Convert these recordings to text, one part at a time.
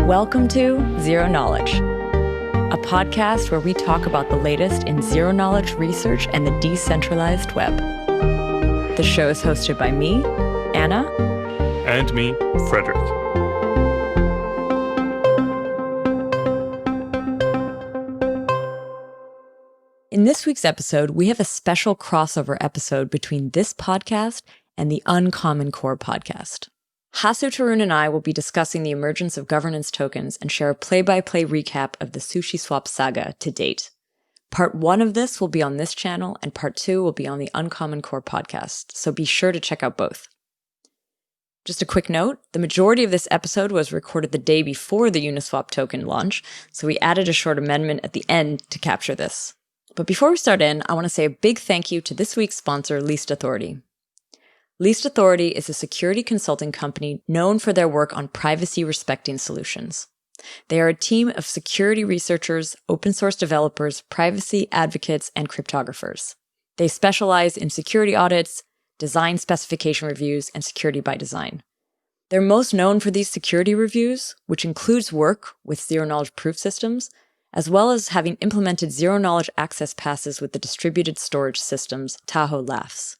Welcome to Zero Knowledge, a podcast where we talk about the latest in zero knowledge research and the decentralized web. The show is hosted by me, Anna. And me, Frederick. In this week's episode, we have a special crossover episode between this podcast and the Uncommon Core podcast. Hasu, Tarun, and I will be discussing the emergence of governance tokens and share a play-by-play recap of the Sushi swap saga to date. Part 1 of this will be on this channel, and Part 2 will be on the Uncommon Core podcast, so be sure to check out both. Just a quick note, the majority of this episode was recorded the day before the Uniswap token launch, so we added a short amendment at the end to capture this. But before we start in, I want to say a big thank you to this week's sponsor, Least Authority. Least Authority is a security consulting company known for their work on privacy-respecting solutions. They are a team of security researchers, open-source developers, privacy advocates, and cryptographers. They specialize in security audits, design specification reviews, and security by design. They're most known for these security reviews, which includes work with zero-knowledge proof systems, as well as having implemented zero-knowledge access passes with the distributed storage systems Tahoe-LAFS.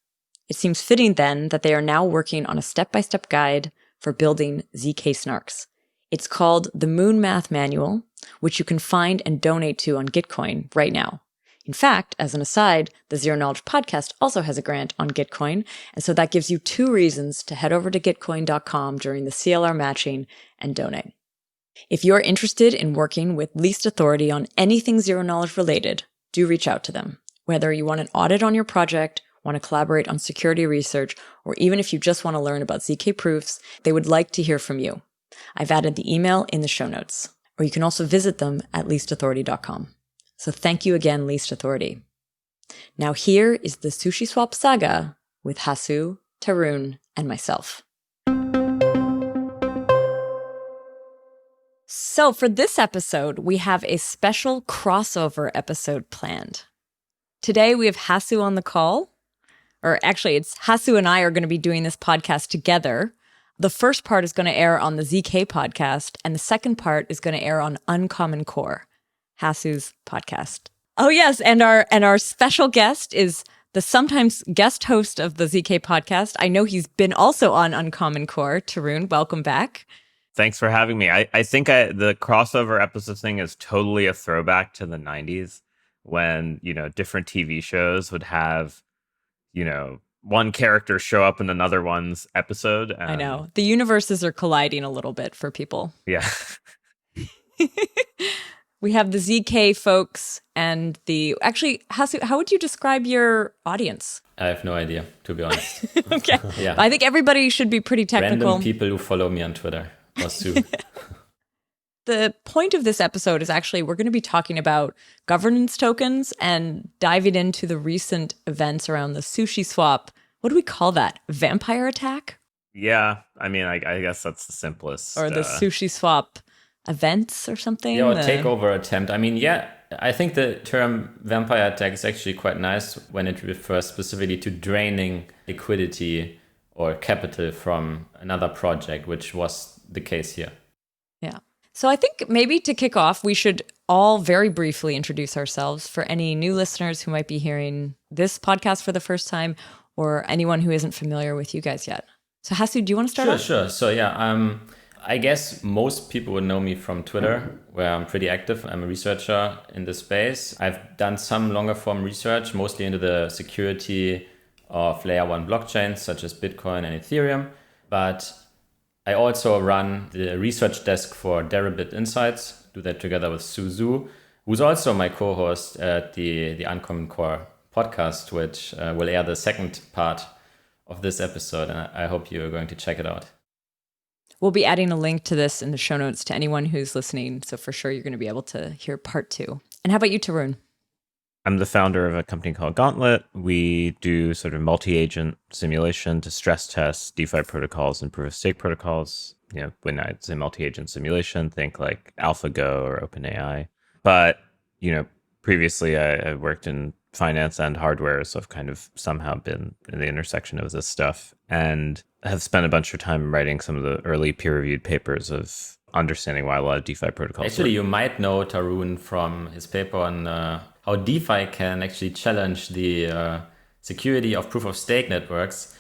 It seems fitting then that they are now working on a step-by-step guide for building ZK snarks. It's called the Moon Math Manual, which you can find and donate to on Gitcoin right now. In fact, as an aside, the Zero Knowledge podcast also has a grant on Gitcoin, and so that gives you 2 reasons to head over to gitcoin.com during the CLR matching and donate. If you're interested in working with Least Authority on anything zero knowledge related, do reach out to them. Whether you want an audit on your project, want to collaborate on security research, or even if you just want to learn about ZK proofs, they would like to hear from you. I've added the email in the show notes, or you can also visit them at leastauthority.com. So thank you again, Least Authority. Now here is the Sushi Swap saga with Hasu, Tarun, and myself. So for this episode, we have a special crossover episode planned. Today we have Hasu on the call. Or actually, it's Hasu and I are going to be doing this podcast together. The first part is going to air on the ZK podcast, and the second part is going to air on Uncommon Core, Hasu's podcast. Oh yes, and our special guest is the sometimes guest host of the ZK podcast. I know he's been also on Uncommon Core. Tarun, welcome back. Thanks for having me. I think the crossover episode thing is totally a throwback to the 90s when, different TV shows would have one character show up in another one's episode. I know. The universes are colliding a little bit for people. Yeah. We have the ZK folks and actually, Hasu, how would you describe your audience? I have no idea, to be honest. Okay. Yeah. I think everybody should be pretty technical. Random people who follow me on Twitter. Or Sue. The point of this episode is actually we're going to be talking about governance tokens and diving into the recent events around the Sushi swap. What do we call that? Vampire attack? Yeah. I mean, I guess that's the simplest. Or the Sushi swap events or something? Yeah, or takeover attempt. I mean, yeah, I think the term vampire attack is actually quite nice when it refers specifically to draining liquidity or capital from another project, which was the case here. Yeah. So I think maybe to kick off, we should all very briefly introduce ourselves for any new listeners who might be hearing this podcast for the first time or anyone who isn't familiar with you guys yet. So Hasu, do you want to start off? Sure. So yeah, I guess most people would know me from Twitter, where I'm pretty active. I'm a researcher in this space. I've done some longer form research, mostly into the security of layer 1 blockchains, such as Bitcoin and Ethereum. But I also run the research desk for Deribit Insights, do that together with Suzu, who's also my co-host at the Uncommon Core podcast, which will air the second part of this episode. And I hope you're going to check it out. We'll be adding a link to this in the show notes to anyone who's listening. So for sure, you're going to be able to hear part 2. And how about you, Tarun? I'm the founder of a company called Gauntlet. We do sort of multi-agent simulation to stress test DeFi protocols and proof-of-stake protocols. When I say multi-agent simulation, think like AlphaGo or OpenAI. But, previously I worked in finance and hardware, so I've kind of somehow been in the intersection of this stuff and have spent a bunch of time writing some of the early peer-reviewed papers of understanding why a lot of DeFi protocols Actually, work. you might know Tarun from his paper on how DeFi can actually challenge the security of proof of stake networks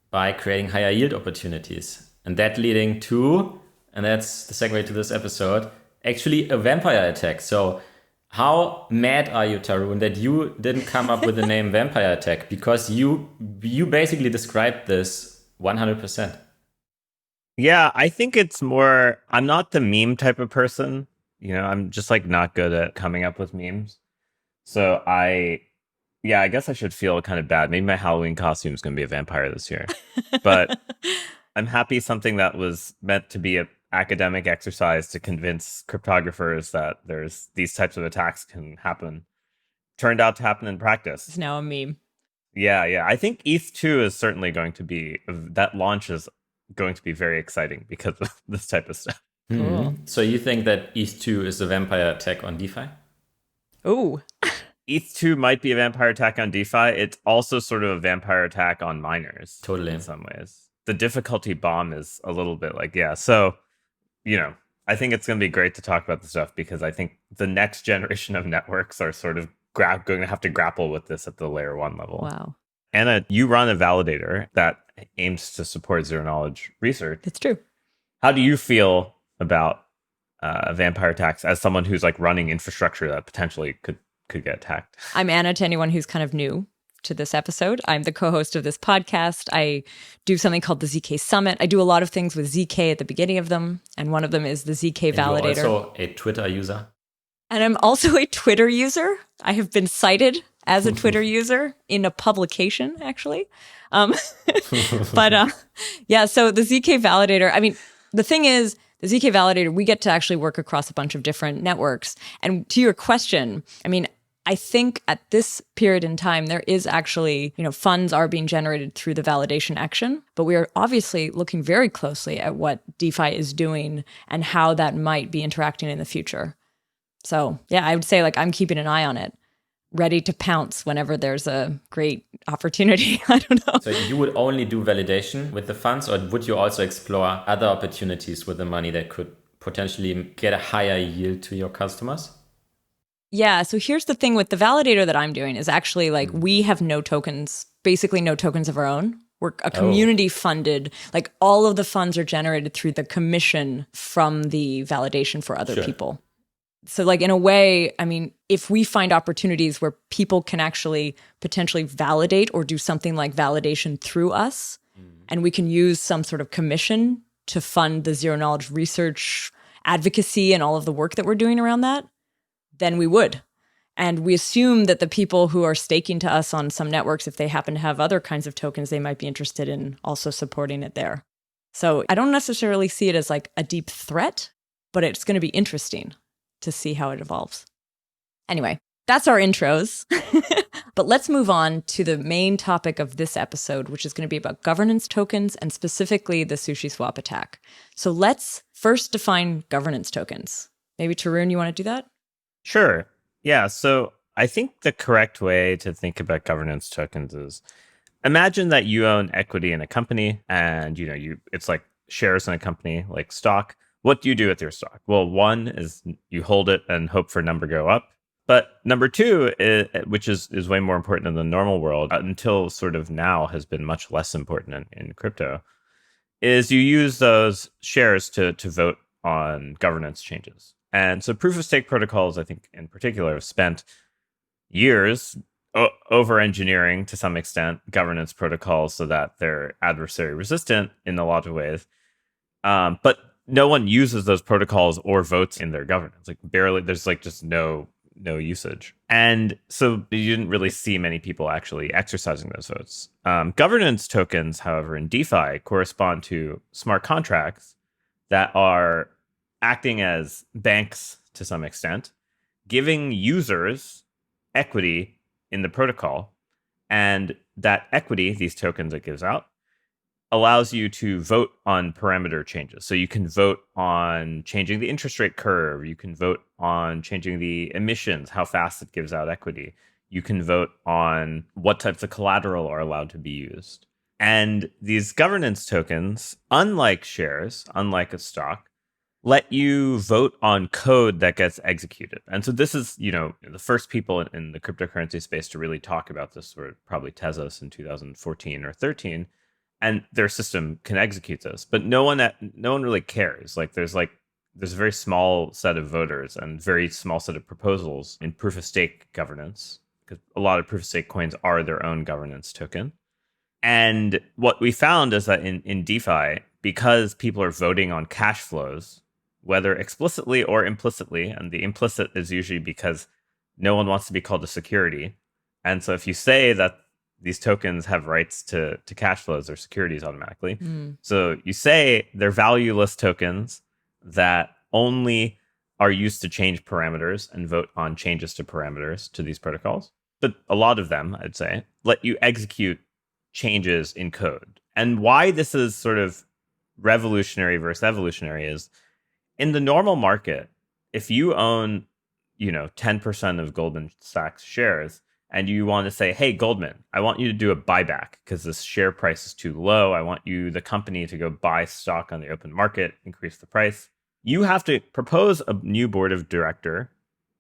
by creating higher yield opportunities. And that leading to, and that's the segue to this episode, actually a vampire attack. So how mad are you, Tarun, that you didn't come up with the name vampire attack? Because you basically described this 100%. Yeah, I think it's more, I'm not the meme type of person. I'm just like not good at coming up with memes. So I guess I should feel kind of bad. Maybe my Halloween costume is going to be a vampire this year. But I'm happy something that was meant to be an academic exercise to convince cryptographers that there's these types of attacks can happen turned out to happen in practice. It's now a meme. Yeah. I think ETH2 is certainly going to be, that launch is going to be very exciting because of this type of stuff. Cool. So you think that ETH2 is a vampire attack on DeFi? Ooh. ETH2 might be a vampire attack on DeFi. It's also sort of a vampire attack on miners. Totally. In some ways. The difficulty bomb is a little bit like, yeah. So, I think it's going to be great to talk about this stuff because I think the next generation of networks are sort of going to have to grapple with this at the layer 1 level. Wow. Anna, you run a validator that aims to support zero knowledge research. That's true. How do you feel about vampire attacks as someone who's like running infrastructure that potentially could get attacked? I'm Anna to anyone who's kind of new to this episode. I'm the co-host of this podcast. I do something called the ZK Summit. I do a lot of things with ZK at the beginning of them, and one of them is the ZK Validator. You're also a Twitter user. And I'm also a Twitter user. I have been cited as a Twitter user in a publication, actually. So the ZK Validator, I mean, the thing is, the ZK Validator, we get to actually work across a bunch of different networks. And to your question, I mean, I think at this period in time, there is actually, funds are being generated through the validation action, but we are obviously looking very closely at what DeFi is doing and how that might be interacting in the future. So yeah, I would say like I'm keeping an eye on it, ready to pounce whenever there's a great opportunity. I don't know. So you would only do validation with the funds, or would you also explore other opportunities with the money that could potentially get a higher yield to your customers? Yeah, so here's the thing with the validator that I'm doing is actually like we have no tokens, basically no tokens of our own. We're a community funded, like all of the funds are generated through the commission from the validation for other people. So like in a way, I mean, if we find opportunities where people can actually potentially validate or do something like validation through us, and we can use some sort of commission to fund the zero knowledge research advocacy and all of the work that we're doing around that, then we would. And we assume that the people who are staking to us on some networks, if they happen to have other kinds of tokens, they might be interested in also supporting it there. So I don't necessarily see it as like a deep threat, but it's going to be interesting to see how it evolves. Anyway, that's our intros. But let's move on to the main topic of this episode, which is going to be about governance tokens and specifically the Sushi swap attack. So let's first define governance tokens. Maybe Tarun, you want to do that? Sure. Yeah. So I think the correct way to think about governance tokens is imagine that you own equity in a company and, it's like shares in a company like stock. What do you do with your stock? Well, one is you hold it and hope for a number go up. But number two, which is way more important in the normal world, until sort of now has been much less important in crypto, is you use those shares to vote on governance changes. And so proof of stake protocols, I think in particular, have spent years over engineering to some extent governance protocols so that they're adversary resistant in a lot of ways. But no one uses those protocols or votes in their governance. Like barely, there's like just no usage. And so you didn't really see many people actually exercising those votes. Governance tokens, however, in DeFi correspond to smart contracts that are acting as banks to some extent, giving users equity in the protocol. And that equity, these tokens it gives out, allows you to vote on parameter changes. So you can vote on changing the interest rate curve. You can vote on changing the emissions, how fast it gives out equity. You can vote on what types of collateral are allowed to be used. And these governance tokens, unlike shares, unlike a stock, let you vote on code that gets executed. And so this is, the first people in the cryptocurrency space to really talk about this were probably Tezos in 2014 or 13, and their system can execute this. But no one really cares. There's a very small set of voters and very small set of proposals in proof of stake governance, because a lot of proof of stake coins are their own governance token. And what we found is that in DeFi, because people are voting on cash flows, whether explicitly or implicitly, and the implicit is usually because no one wants to be called a security. And so if you say that these tokens have rights to cash flows or securities automatically, so you say they're valueless tokens that only are used to change parameters and vote on changes to parameters to these protocols. But a lot of them, I'd say, let you execute changes in code. And why this is sort of revolutionary versus evolutionary is, in the normal market, if you own, 10% of Goldman Sachs shares, and you want to say, hey, Goldman, I want you to do a buyback because this share price is too low. I want you, the company, to go buy stock on the open market, increase the price. You have to propose a new board of director,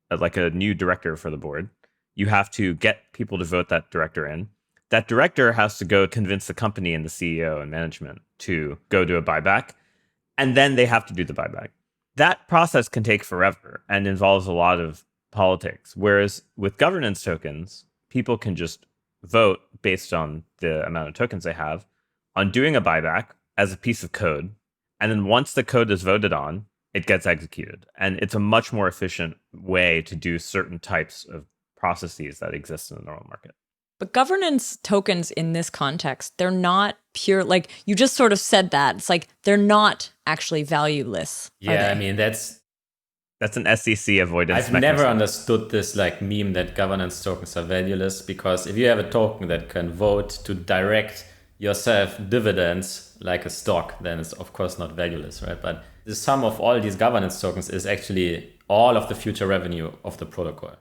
like a new director for the board. You have to get people to vote that director in. That director has to go convince the company and the CEO and management to go do a buyback. And then they have to do the buyback. That process can take forever and involves a lot of politics. Whereas with governance tokens, people can just vote based on the amount of tokens they have on doing a buyback as a piece of code. And then once the code is voted on, it gets executed. And it's a much more efficient way to do certain types of processes that exist in the normal market. But governance tokens in this context, they're not pure, like you just sort of said that. It's like they're not actually valueless. Yeah, I mean, that's an SEC avoidance I've mechanism. never understood this meme that governance tokens are valueless, because if you have a token that can vote to direct yourself dividends like a stock, then it's of course not valueless, right? But the sum of all these governance tokens is actually all of the future revenue of the protocol.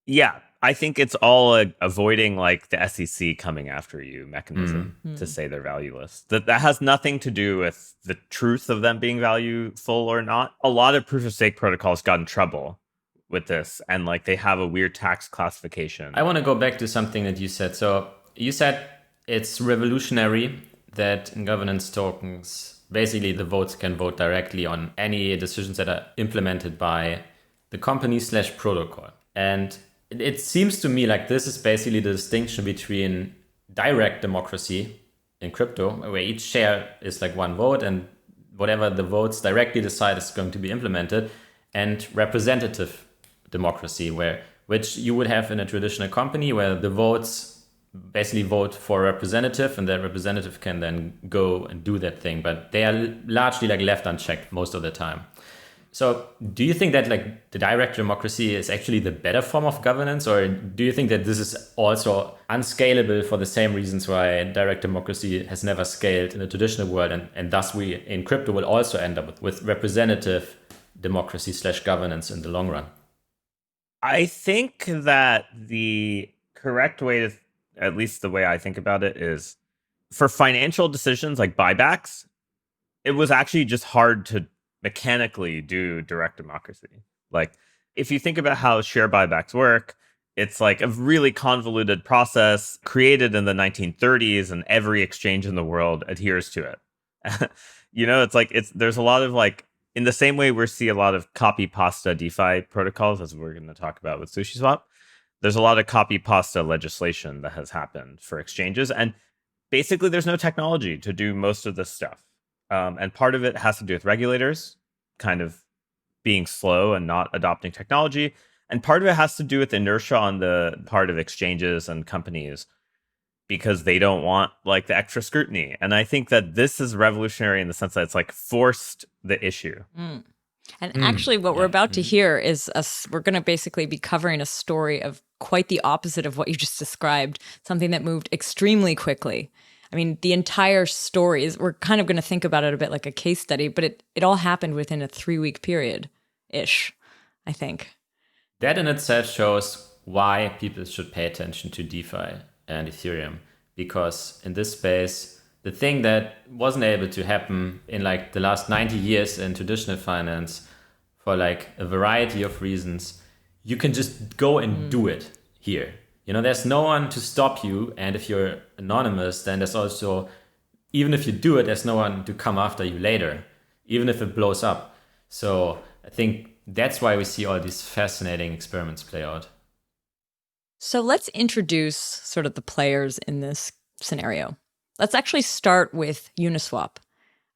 Yeah, I think it's all avoiding the SEC coming after you mechanism to say they're valueless. That has nothing to do with the truth of them being valueful or not. A lot of proof of stake protocols got in trouble with this, and they have a weird tax classification. I want to go back to something that you said. So you said it's revolutionary that in governance tokens, basically the votes can vote directly on any decisions that are implemented by the company/protocol. And it seems to me like this is basically the distinction between direct democracy in crypto, where each share is one vote and whatever the votes directly decide is going to be implemented, and representative democracy, which you would have in a traditional company where the votes basically vote for a representative, and that representative can then go and do that thing. But they are largely left unchecked most of the time. So do you think that the direct democracy is actually the better form of governance, or do you think that this is also unscalable for the same reasons why direct democracy has never scaled in the traditional world, and thus we in crypto will also end up with representative democracy/governance in the long run? I think that the correct way to, at least the way I think about it, is for financial decisions like buybacks, it was actually just hard to mechanically do direct democracy. If you think about how share buybacks work, it's a really convoluted process created in the 1930s, and every exchange in the world adheres to it. There's a lot of in the same way we see a lot of copy pasta DeFi protocols, as we're going to talk about with Sushi Swap. There's a lot of copy pasta legislation that has happened for exchanges, and basically there's no technology to do most of this stuff. And part of it has to do with regulators kind of being slow and not adopting technology. And part of it has to do with inertia on the part of exchanges and companies, because they don't want the extra scrutiny. And I think that this is revolutionary in the sense that it's forced the issue. And actually what we're about to hear is we're going to basically be covering a story of quite the opposite of what you just described, something that moved extremely quickly. I mean, the entire story is, we're kind of going to think about it a bit like a case study, but it all happened within a 3-week period-ish, I think. That in itself shows why people should pay attention to DeFi and Ethereum, because in this space, The thing that wasn't able to happen in like the last 90 years in traditional finance for like a variety of reasons, you can just go and do it here. There's no one to stop you. And if you're anonymous, then there's also, even if you do it, there's no one to come after you later, even if it blows up. So I think that's why we see all these fascinating experiments play out. So let's introduce sort of the players in this scenario. Let's actually start with Uniswap.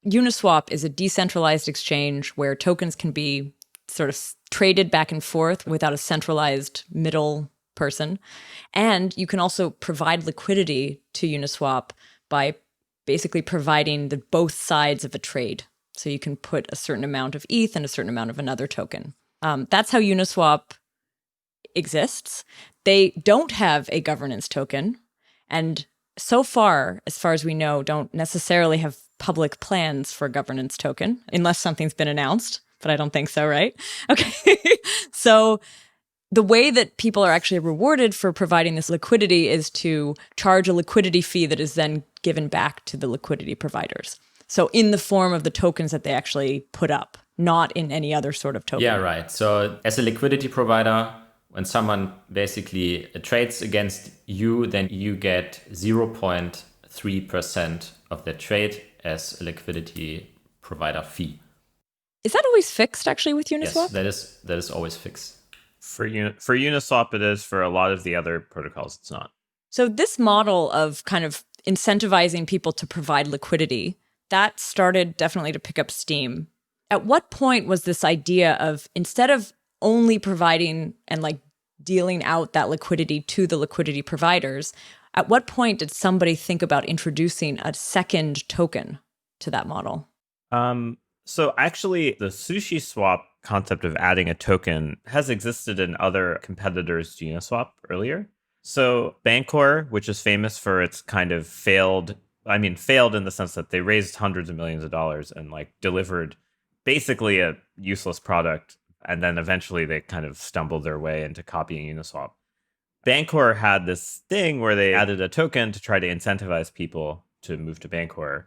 Uniswap is a decentralized exchange where tokens can be sort of traded back and forth without a centralized middle person. And you can also provide liquidity to Uniswap by basically providing both sides of a trade. So you can put a certain amount of ETH and a certain amount of another token. That's how Uniswap exists. They don't have a governance token, and so far, as far as we know, don't necessarily have public plans for a governance token, unless something's been announced, but I don't think so, right? Okay. So the way that people are actually rewarded for providing this liquidity is to charge a liquidity fee that is then given back to the liquidity providers. So in the form of the tokens that they actually put up, not in any other sort of token. Yeah, right. So as a liquidity provider, when someone basically trades against you, then you get 0.3% of the trade as a liquidity provider fee. Is that always fixed actually with Uniswap? Yes, that is always fixed. For Uniswap, it is. For a lot of the other protocols, it's not. So this model of kind of incentivizing people to provide liquidity, that started definitely to pick up steam. At what point was this idea of, instead of only providing and like dealing out that liquidity to the liquidity providers, at what point did somebody think about introducing a second token to that model? So actually, the Sushi swap concept of adding a token has existed in other competitors to Uniswap earlier. So Bancor, which is famous for its kind of failed in the sense that they raised hundreds of millions of dollars and like delivered basically a useless product. And then eventually they kind of stumbled their way into copying Uniswap. Bancor had this thing where they added a token to try to incentivize people to move to Bancor.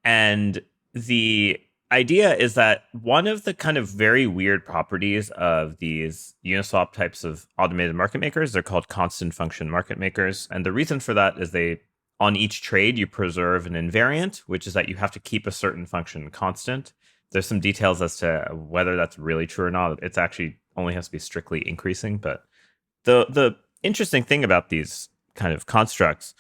And the idea is that one of the kind of very weird properties of these Uniswap types of automated market makers, they're called constant function market makers. And the reason for that is on each trade, you preserve an invariant, which is that you have to keep a certain function constant. There's some details as to whether that's really true or not. It's actually only has to be strictly increasing. But the interesting thing about these kind of constructs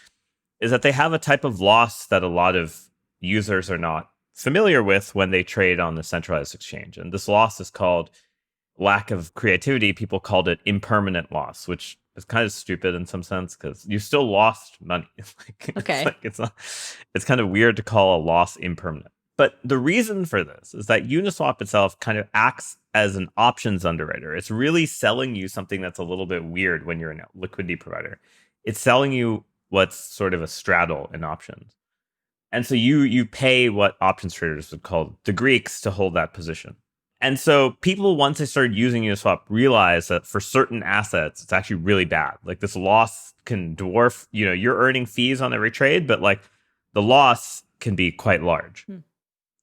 is that they have a type of loss that a lot of users are not familiar with when they trade on the centralized exchange. And this loss is called lack of creativity. People called it impermanent loss, which is kind of stupid in some sense because you still lost money. Okay. It's kind of weird to call a loss impermanent. But the reason for this is that Uniswap itself kind of acts as an options underwriter. It's really selling you something that's a little bit weird when you're a liquidity provider. It's selling you what's sort of a straddle in options. And so you pay what options traders would call the Greeks to hold that position. And so people, once they started using Uniswap, realized that for certain assets, it's actually really bad. Like this loss can dwarf, you're earning fees on every trade, but like the loss can be quite large.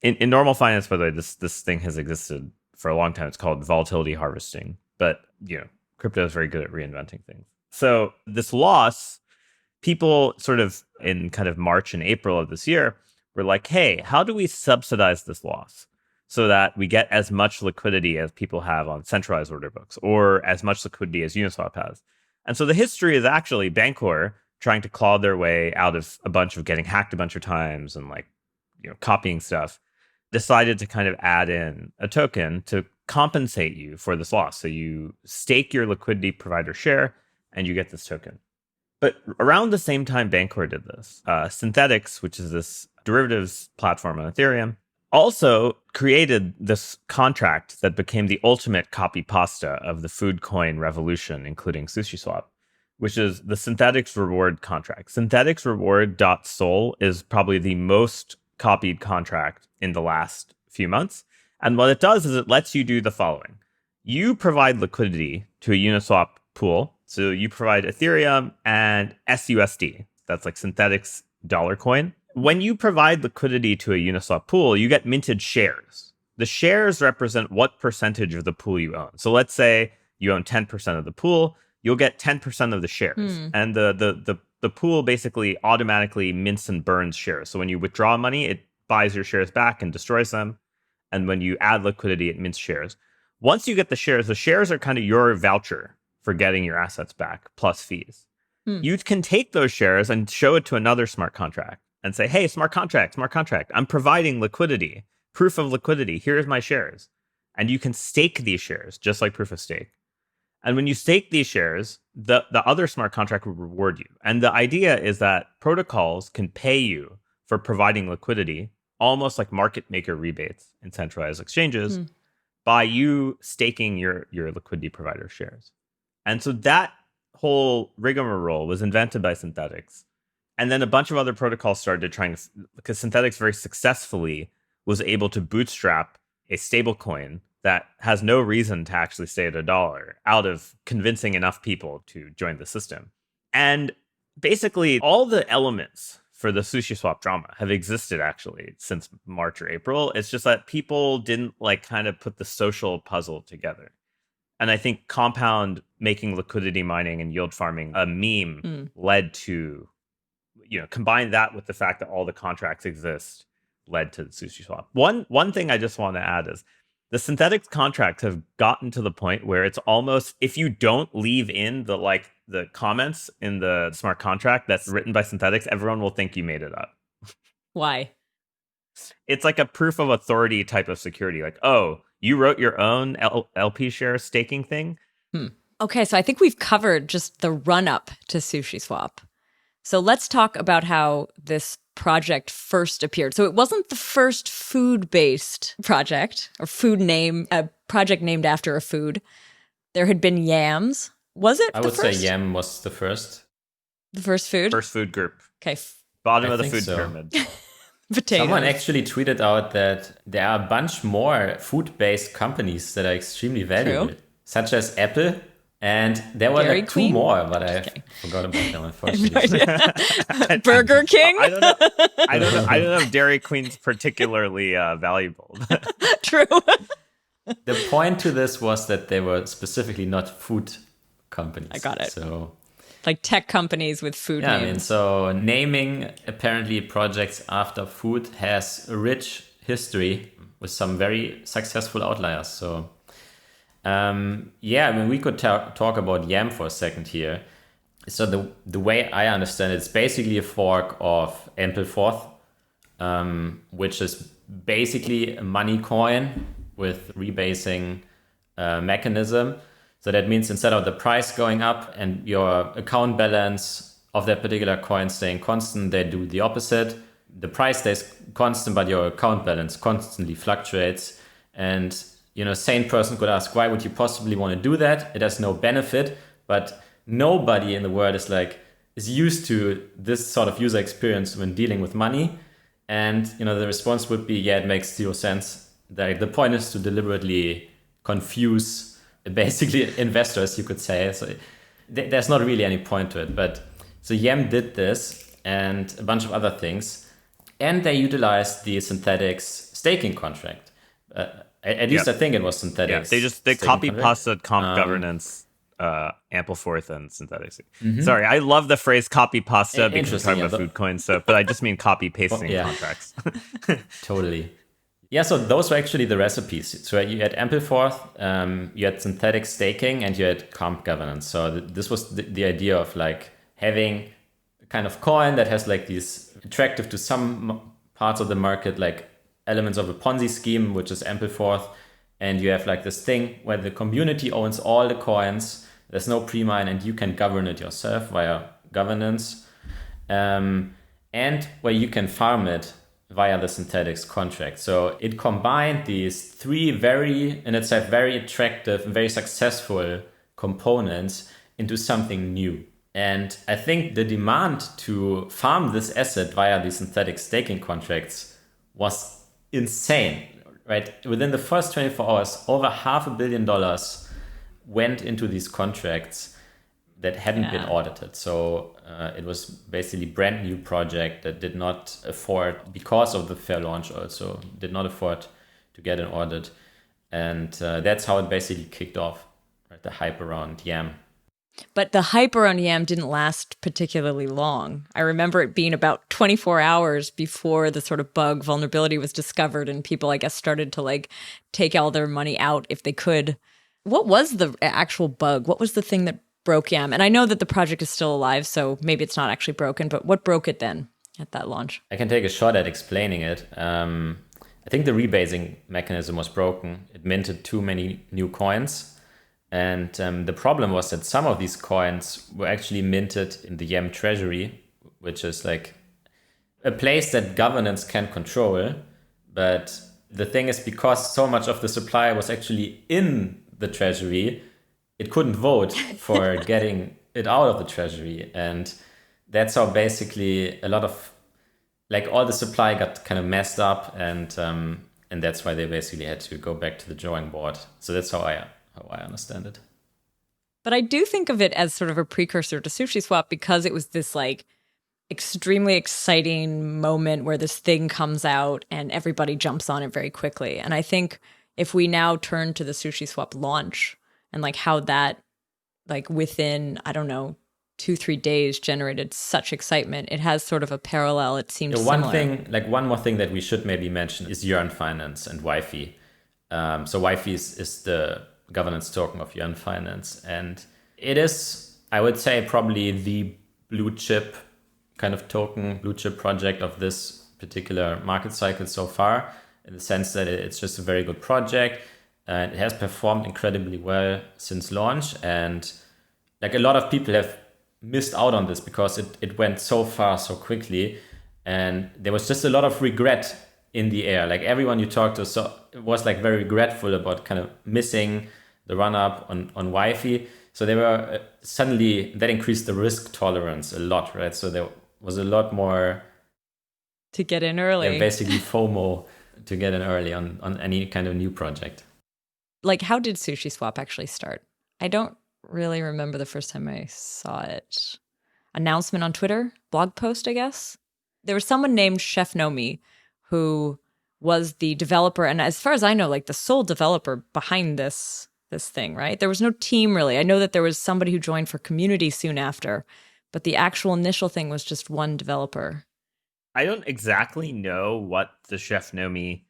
In normal finance, by the way, this thing has existed for a long time. It's called volatility harvesting. But, crypto is very good at reinventing things. So this loss, people sort of in kind of March and April of this year were like, hey, how do we subsidize this loss so that we get as much liquidity as people have on centralized order books or as much liquidity as Uniswap has? And so the history is actually Bancor trying to claw their way out of a bunch of getting hacked a bunch of times and like, copying stuff, decided to kind of add in a token to compensate you for this loss. So you stake your liquidity provider share and you get this token. But around the same time Bancor did this, Synthetics, which is this derivatives platform on Ethereum, also created this contract that became the ultimate copy pasta of the food coin revolution, including SushiSwap, which is the Synthetics reward contract. Synthetics reward.sol is probably the most copied contract in the last few months. And what it does is it lets you do the following. You provide liquidity to a Uniswap pool. So you provide Ethereum and SUSD. That's like Synthetics dollar coin. when you provide liquidity to a Uniswap pool, you get minted shares. The shares represent what percentage of the pool you own. So let's say you own 10% of the pool, you'll get 10% of the shares. And the pool basically automatically mints and burns shares. So when you withdraw money, it buys your shares back and destroys them. And when you add liquidity, it mints shares. Once you get the shares are kind of your voucher for getting your assets back plus fees. You can take those shares and show it to another smart contract and say, hey, smart contract, I'm providing liquidity, proof of liquidity. Here's my shares. And you can stake these shares, just like proof of stake. And when you stake these shares, the other smart contract will reward you. And the idea is that protocols can pay you for providing liquidity, almost like market maker rebates in centralized exchanges, by you staking your liquidity provider shares. And so that whole rigmarole was invented by Synthetics. And then a bunch of other protocols started trying to, because Synthetics very successfully was able to bootstrap a stablecoin that has no reason to actually stay at $1 out of convincing enough people to join the system. And basically all the elements for the Sushi Swap drama have existed actually since March or April. It's just that people didn't kind of put the social puzzle together. And I think Compound making liquidity mining and yield farming a meme led to, combine that with the fact that all the contracts exist, led to the Sushi Swap. One thing I just want to add is the Synthetics contracts have gotten to the point where it's almost, if you don't leave in the comments in the smart contract that's written by Synthetics, everyone will think you made it up. Why? It's like a proof of authority type of security. Like, oh, you wrote your own LP share staking thing? Okay, so I think we've covered just the run-up to Sushi Swap. So let's talk about how this project first appeared. So it wasn't the first food-based project or a project named after a food. There had been yams. Was it I the would first? say yam was the first. The first food? First food group. Okay. Bottom I of the think food so. pyramid. Potatoes. Someone actually tweeted out that there are a bunch more food-based companies that are extremely valuable, such as Apple. And there were Dairy two Queen? more, but I forgot about them, unfortunately. Burger King? I don't know if Dairy Queen's particularly valuable. True. The point to this was that they were specifically not food companies. I got it. So, Like tech companies with food names. So naming apparently projects after food has a rich history with some very successful outliers. So, we could talk about Yam for a second here. So the way I understand it, it's basically a fork of Ampleforth, which is basically a money coin with rebasing mechanism. So that means instead of the price going up and your account balance of that particular coin staying constant, they do the opposite. The price stays constant, but your account balance constantly fluctuates. And sane person could ask, why would you possibly want to do that? It has no benefit, but nobody in the world is used to this sort of user experience when dealing with money. And, the response would be, it makes zero sense. The point is to deliberately confuse basically investors, you could say. So there's not really any point to it. But so Yam did this and a bunch of other things. And they utilized the Synthetics staking contract. At least I think it was Synthetics. Yeah, they copy-pasted comp governance, Ampleforth, and Synthetics. Sorry, I love the phrase copy-pasta because we're talking about food coins, but I just mean copy-pasting contracts. Totally. Yeah, so those were actually the recipes. So you had Ampleforth, you had synthetic staking, and you had comp governance. So this was the idea of having a kind of coin that has these attractive to some parts of the market, elements of a Ponzi scheme, which is Ampleforth. And you have this thing where the community owns all the coins. There's no pre-mine and you can govern it yourself via governance. And where you can farm it via the Synthetics contract. So it combined these three very attractive, very successful components into something new. And I think the demand to farm this asset via the synthetic staking contracts was insane, right? Within the first 24 hours, over $500 million went into these contracts. that hadn't been audited. So it was basically brand new project that did not afford, because of the fair launch also, did not afford to get an audit. And that's how it basically kicked off, right? The hype around Yam. But the hype around Yam didn't last particularly long. I remember it being about 24 hours before the sort of bug vulnerability was discovered and people, I guess, started to like take all their money out if they could. What was the actual bug? What was the thing that broke Yam? And I know that the project is still alive, so maybe it's not actually broken, but what broke it then at that launch? I can take a shot at explaining it. I think the rebasing mechanism was broken. It minted too many new coins. And the problem was that some of these coins were actually minted in the Yam treasury, which is like a place that governance can control. But the thing is, because so much of the supply was actually in the treasury, it couldn't vote for getting it out of the treasury. And that's how basically a lot of, like, all the supply got kind of messed up. And that's why they basically had to go back to the drawing board. So that's how I understand it. But I do think of it as sort of a precursor to Sushi Swap because it was this like extremely exciting moment where this thing comes out and everybody jumps on it very quickly. And I think if we now turn to the Sushi Swap launch and like how that like within, I don't know, 2-3 days generated such excitement, it has sort of a parallel. It seems similar. One more thing that we should maybe mention is Yearn Finance and Wi-Fi. So Wi-Fi is the governance token of Yearn Finance. And it is, I would say, probably the blue chip kind of token, blue chip project of this particular market cycle so far, in the sense that it's just a very good project. And it has performed incredibly well since launch. And like a lot of people have missed out on this because it went so far so quickly. And there was just a lot of regret in the air. Like everyone you talked to was like very regretful about kind of missing the run up on Wi-Fi. So they were suddenly, that increased the risk tolerance a lot, right? So there was a lot more to get in early. Basically FOMO to get in early on any kind of new project. Like, how did Sushi Swap actually start? I don't really remember the first time I saw it. Announcement on Twitter, blog post, I guess. There was someone named Chef Nomi who was the developer, and as far as I know, like the sole developer behind this thing, right? There was no team really. I know that there was somebody who joined for community soon after, but the actual initial thing was just one developer. I don't exactly know what the Chef Nomi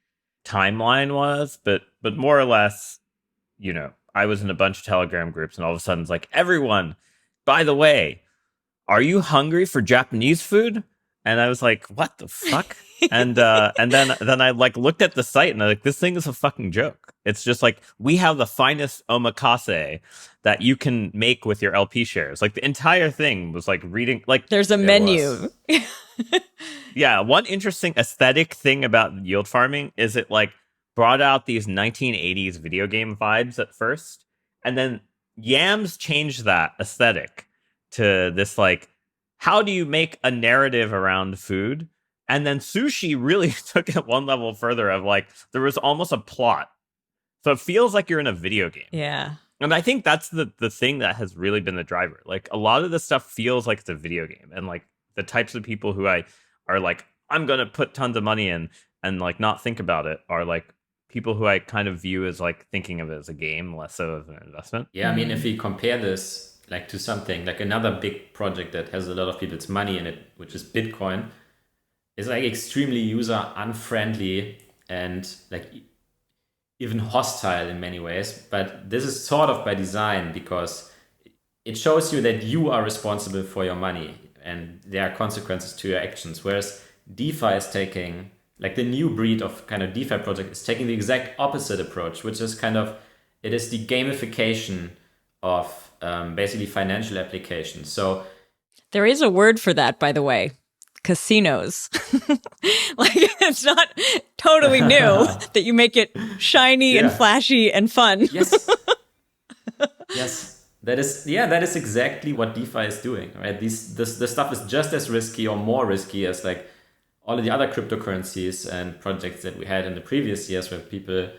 timeline was, but more or less, you know, I was in a bunch of Telegram groups and all of a sudden it's like, everyone, by the way, are you hungry for Japanese food? And I was like, what the fuck? And then I like looked at the site and I like, this thing is a fucking joke. It's just like, we have the finest omakase that you can make with your LP shares. Like the entire thing was like reading, like there's a menu. Yeah, one interesting aesthetic thing about yield farming is it like brought out these 1980s video game vibes at first, and then Yams changed that aesthetic to this like, how do you make a narrative around food? And then Sushi really took it one level further of like, there was almost a plot. So it feels like you're in a video game. Yeah. And I think that's the thing that has really been the driver. Like a lot of this stuff feels like it's a video game. And like the types of people who I are like, I'm going to put tons of money in and like not think about it are like people who I kind of view as like thinking of it as a game, less so as an investment. Yeah, I mean, if we compare this like to something like another big project that has a lot of people's money in it, which is Bitcoin, is like extremely user unfriendly and like even hostile in many ways. But this is sort of by design because it shows you that you are responsible for your money and there are consequences to your actions. Whereas DeFi is taking, like the new breed of kind of DeFi project is taking the exact opposite approach, which is kind of, it is the gamification of basically financial applications. So there is a word for that, by the way. Casinos. Like it's not totally new that you make it shiny and flashy and fun. Yes. Yes. That is exactly what DeFi is doing, right? This stuff is just as risky or more risky as like all of the other cryptocurrencies and projects that we had in the previous years where people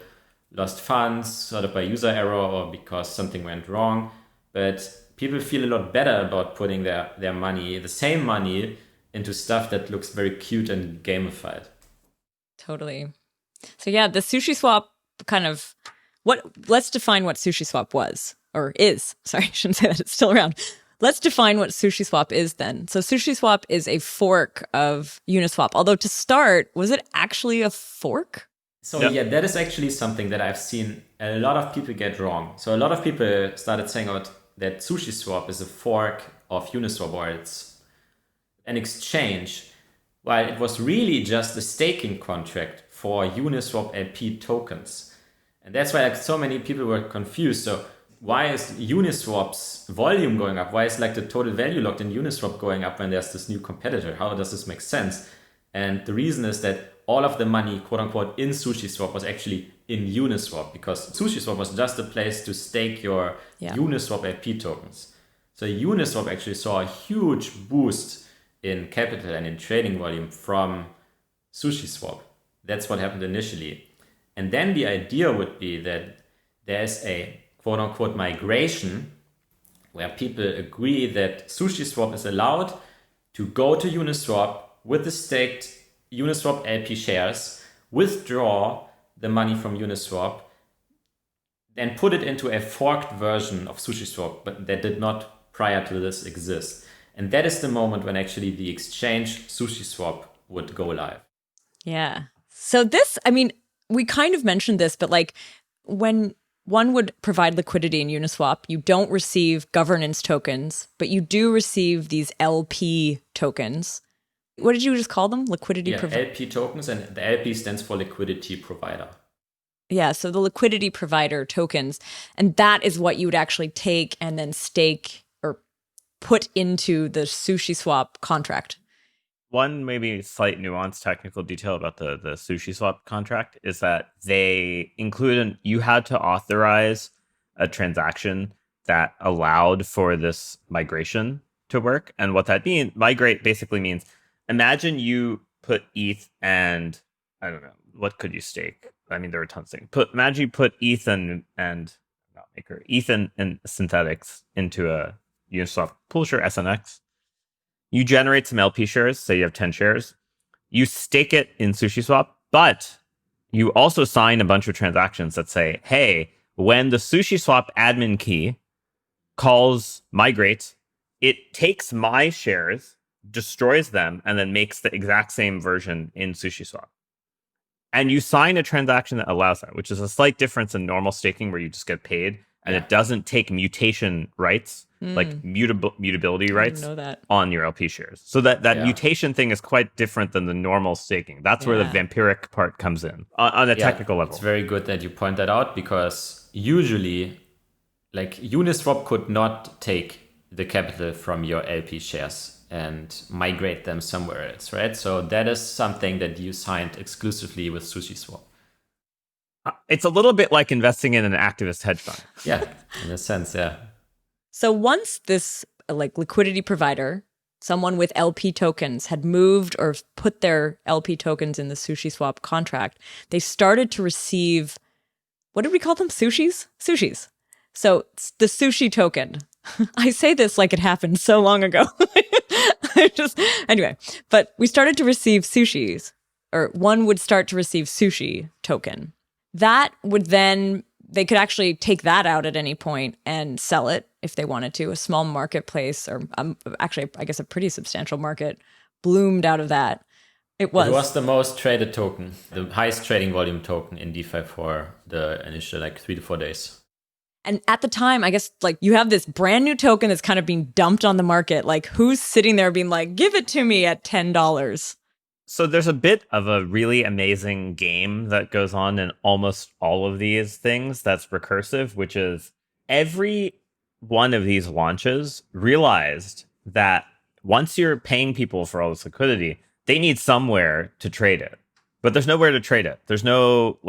lost funds sort of by user error or because something went wrong. But people feel a lot better about putting their money, the same money, into stuff that looks very cute and gamified. Totally. So yeah, the Sushi Swap let's define what Sushi Swap was or is. Sorry, I shouldn't say that. It's still around. Let's define what Sushi Swap is then. So Sushi Swap is a fork of Uniswap. Although to start, was it actually a fork? So yeah, that is actually something that I've seen a lot of people get wrong. So a lot of people started saying that Sushi Swap is a fork of Uniswap, or it's an exchange, while it was really just a staking contract for Uniswap LP tokens. And that's why so many people were confused. So why is Uniswap's volume going up? Why is the total value locked in Uniswap going up when there's this new competitor? How does this make sense? And the reason is that all of the money, quote unquote, in SushiSwap was actually in Uniswap, because SushiSwap was just a place to stake your Uniswap LP tokens. So Uniswap actually saw a huge boost in capital and in trading volume from SushiSwap. That's what happened initially. And then the idea would be that there's a quote unquote migration where people agree that SushiSwap is allowed to go to Uniswap with the staked Uniswap LP shares, withdraw the money from Uniswap, then put it into a forked version of SushiSwap, but that did not prior to this exist. And that is the moment when actually the exchange SushiSwap would go live. Yeah. So this, I mean, we kind of mentioned this, but when one would provide liquidity in Uniswap, you don't receive governance tokens, but you do receive these LP tokens. What did you just call them? Liquidity provider? LP tokens, and the LP stands for liquidity provider. Yeah, so the liquidity provider tokens, and that is what you would actually take and then stake or put into the SushiSwap contract. One maybe slight nuanced technical detail about the SushiSwap contract is that they include you had to authorize a transaction that allowed for this migration to work. And what that means, migrate basically means, imagine you put ETH and, I don't know, what could you stake? I mean, there are tons of things. Imagine you put ETH and synthetics into a Uniswap pool share, SNX. You generate some LP shares, say you have 10 shares. You stake it in SushiSwap, but you also sign a bunch of transactions that say, hey, when the SushiSwap admin key migrates, it takes my shares, destroys them, and then makes the exact same version in SushiSwap. And you sign a transaction that allows that, which is a slight difference in normal staking where you just get paid and it doesn't take mutation rights, like mutability rights on your LP shares. So that mutation thing is quite different than the normal staking. That's where the vampiric part comes in on a technical level. It's very good that you point that out, because usually Uniswap could not take the capital from your LP shares and migrate them somewhere else, right? So that is something that you signed exclusively with SushiSwap. It's a little bit like investing in an activist hedge fund. Yeah, in a sense, yeah. So once this liquidity provider, someone with LP tokens, had moved or put their LP tokens in the SushiSwap contract, they started to receive, what did we call them? Sushis? Sushis. So the sushi token. I say this like it happened so long ago. Anyway, but we started to receive sushis, or one would start to receive sushi token. That would then, they could actually take that out at any point and sell it if they wanted to. A small marketplace, or actually, I guess a pretty substantial market, bloomed out of that. It was the most traded token, the highest trading volume token in DeFi for the initial 3 to 4 days. And at the time, I guess, you have this brand new token that's kind of being dumped on the market. Who's sitting there being give it to me at $10? So there's a bit of a really amazing game that goes on in almost all of these things that's recursive, which is every one of these launches realized that once you're paying people for all this liquidity, they need somewhere to trade it. But there's nowhere to trade it. There's no,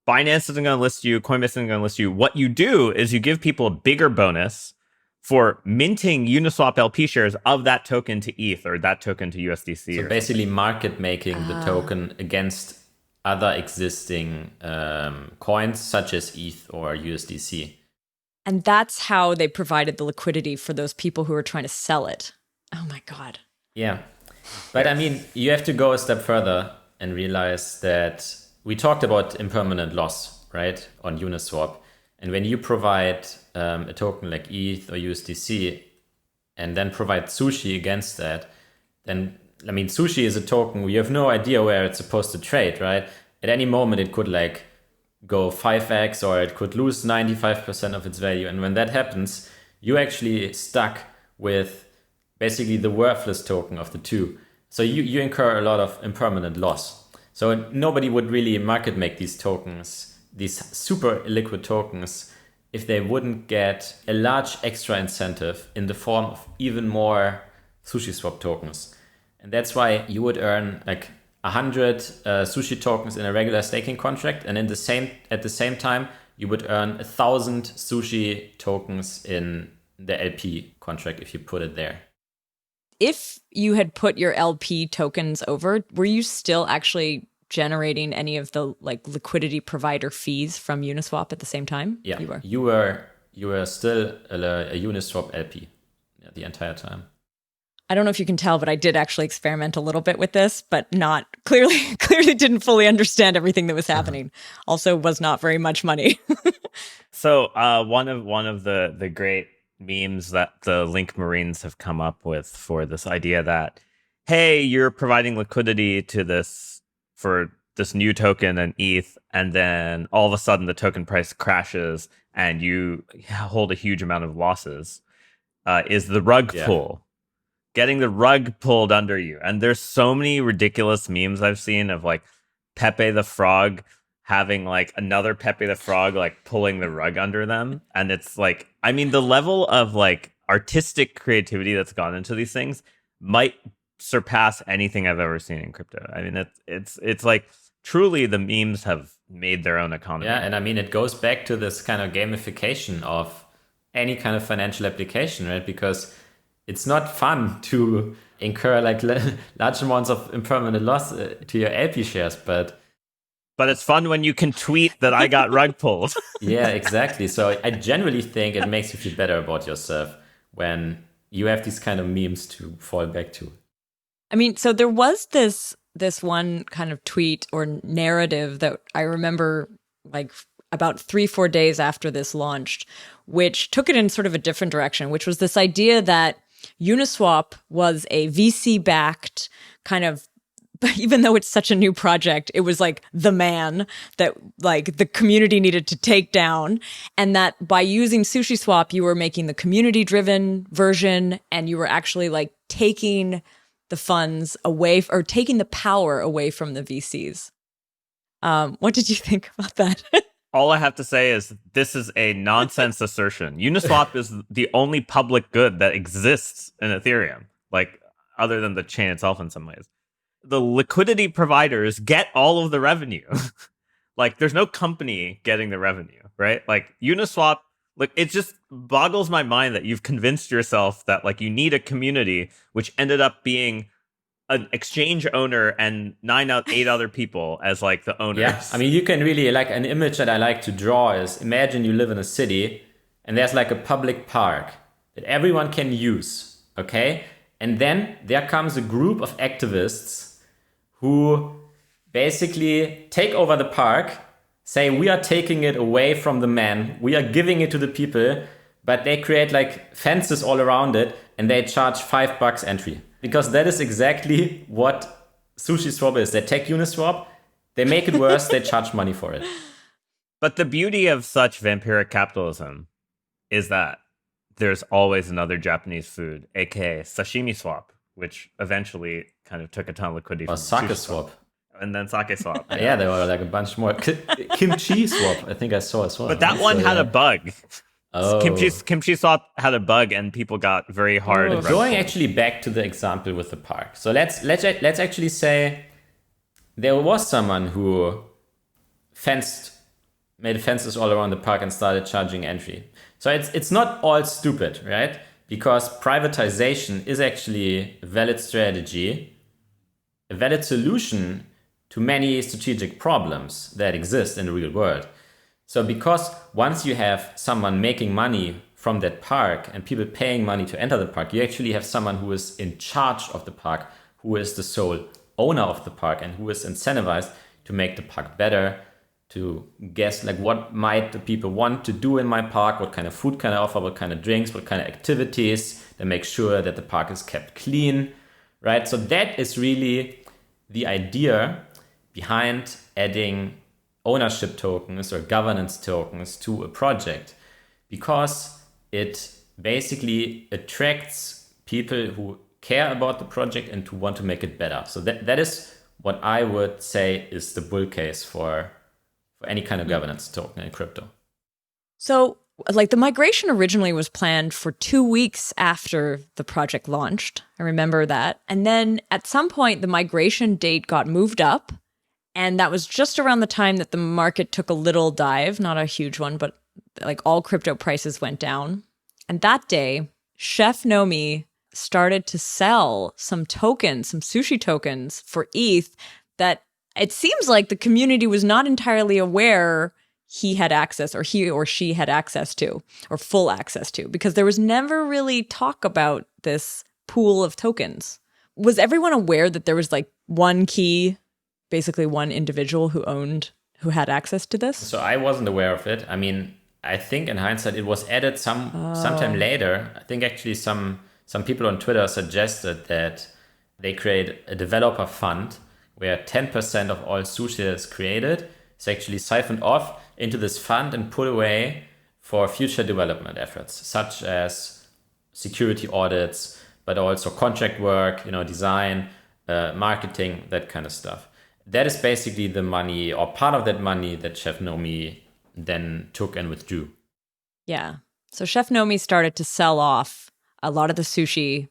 Binance isn't going to list you, Coinbase isn't going to list you. What you do is you give people a bigger bonus for minting Uniswap LP shares of that token to ETH or that token to USDC. So basically market making the token against other existing coins such as ETH or USDC. And that's how they provided the liquidity for those people who were trying to sell it. Oh my God. Yeah. But I mean, you have to go a step further and realize that we talked about impermanent loss, right, on Uniswap. And when you provide a token like ETH or USDC and then provide Sushi against that, then, I mean, Sushi is a token, you have no idea where it's supposed to trade, right? At any moment, it could like go 5x or it could lose 95% of its value. And when that happens, you're actually stuck with basically the worthless token of the two. So you incur a lot of impermanent loss. So nobody would really market make these tokens, these super illiquid tokens, if they wouldn't get a large extra incentive in the form of even more SushiSwap tokens. And that's why you would earn like 100 Sushi tokens in a regular staking contract, and at the same time you would earn 1,000 Sushi tokens in the LP contract if you put it there. If you had put your LP tokens over, were you still actually generating any of the like liquidity provider fees from Uniswap at the same time? Yeah, you were still a Uniswap LP the entire time. I don't know if you can tell, but I did actually experiment a little bit with this, but not clearly didn't fully understand everything that was happening. Also was not very much money. So one of the great memes that the Link Marines have come up with for this idea that, hey, you're providing liquidity to this for this new token and ETH, and then all of a sudden the token price crashes and you hold a huge amount of losses, is the rug pull. Getting the rug pulled under you. And there's so many ridiculous memes I've seen of like Pepe the Frog having like another Pepe the Frog like pulling the rug under them. And it's like, I mean, the level of like artistic creativity that's gone into these things might surpass anything I've ever seen in crypto. I mean, it's like truly the memes have made their own economy. Yeah, and I mean, it goes back to this kind of gamification of any kind of financial application, right? Because it's not fun to incur like large amounts of impermanent loss to your LP shares, but it's fun when you can tweet that I got rug pulled. Yeah, exactly. So I generally think it makes you feel better about yourself when you have these kind of memes to fall back to. I mean, so there was this one kind of tweet or narrative that I remember like about 3-4 days after this launched, which took it in sort of a different direction, which was this idea that Uniswap was a VC-backed kind of, even though it's such a new project, it was like the man that like the community needed to take down. And that by using SushiSwap, you were making the community-driven version, and you were actually like taking the funds away or taking the power away from the VCs. What did you think about that? All I have to say is this is a nonsense assertion. Uniswap is the only public good that exists in Ethereum, like other than the chain itself in some ways. The liquidity providers get all of the revenue. Like there's no company getting the revenue, right? Like Uniswap, like it just boggles my mind that you've convinced yourself that like you need a community, which ended up being an exchange owner and 8 other people as like the owners. Yeah, I mean, you can really, like an image that I like to draw is imagine you live in a city and there's like a public park that everyone can use, okay? And then there comes a group of activists who basically take over the park, say we are taking it away from the man, we are giving it to the people, but they create like fences all around it and they charge $5 entry. Because that is exactly what SushiSwap is. They take Uniswap, they make it worse, they charge money for it. But the beauty of such vampiric capitalism is that there's always another Japanese food, aka sashimi swap, which eventually kind of took a ton of liquidity or from sake swap. And then sake swap. Yeah, there were like a bunch more. Kimchi swap, I think I saw as well. But that one had a bug. Oh. Kimchi swap had a bug and people got very hard. Going actually back to the example with the park. So let's actually say there was someone who made fences all around the park and started charging entry. So it's not all stupid, right? Because privatization is actually a valid strategy, a valid solution to many strategic problems that exist in the real world. So because once you have someone making money from that park and people paying money to enter the park, you actually have someone who is in charge of the park, who is the sole owner of the park and who is incentivized to make the park better, to guess like what might the people want to do in my park, what kind of food can I offer, what kind of drinks, what kind of activities, to make sure that the park is kept clean, right? So that is really the idea behind adding ownership tokens or governance tokens to a project, because it basically attracts people who care about the project and who want to make it better. So that is what I would say is the bull case for any kind of governance token in crypto. So, like, the migration originally was planned for 2 weeks after the project launched. I remember that. And then at some point, the migration date got moved up. And that was just around the time that the market took a little dive, not a huge one, but like all crypto prices went down. And that day, Chef Nomi started to sell some tokens, some sushi tokens for ETH that it seems like the community was not entirely aware he had access, or he or she had access to, or full access to, because there was never really talk about this pool of tokens. Was everyone aware that there was like one key, basically one individual who had access to this? So I wasn't aware of it. I mean, I think in hindsight it was added sometime later. I think actually some people on Twitter suggested that they create a developer fund where 10% of all sushi that is created is actually siphoned off into this fund and put away for future development efforts, such as security audits, but also contract work, design, marketing, that kind of stuff. That is basically the money, or part of that money, that Chef Nomi then took and withdrew. Yeah. So Chef Nomi started to sell off a lot of the sushi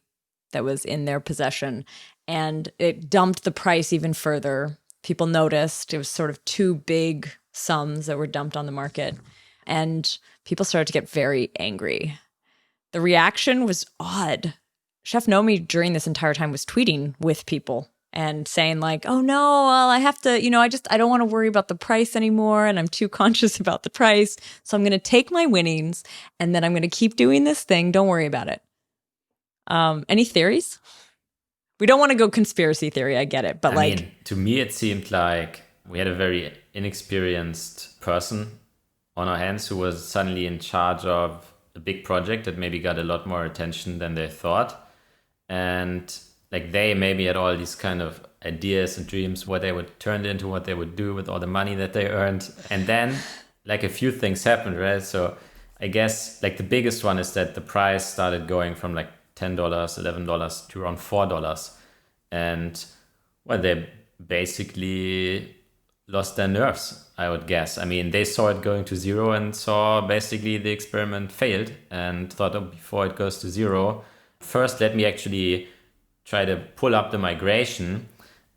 that was in their possession, and it dumped the price even further. People noticed it was sort of two big sums that were dumped on the market, and people started to get very angry. The reaction was odd. Chef Nomi during this entire time was tweeting with people and saying like, oh no, well, I have to, I don't want to worry about the price anymore, and I'm too conscious about the price. So I'm going to take my winnings and then I'm going to keep doing this thing. Don't worry about it. Any theories? We don't want to go conspiracy theory. I get it. But I mean, to me, it seemed like we had a very inexperienced person on our hands who was suddenly in charge of a big project that maybe got a lot more attention than they thought. And like they maybe had all these kind of ideas and dreams, what they would turn into, what they would do with all the money that they earned. And then like a few things happened, right? So I guess like the biggest one is that the price started going from like $10, $11 to around $4. And well, they basically lost their nerves, I would guess. I mean, they saw it going to zero and saw basically the experiment failed and thought, oh, before it goes to zero, first let me actually try to pull up the migration.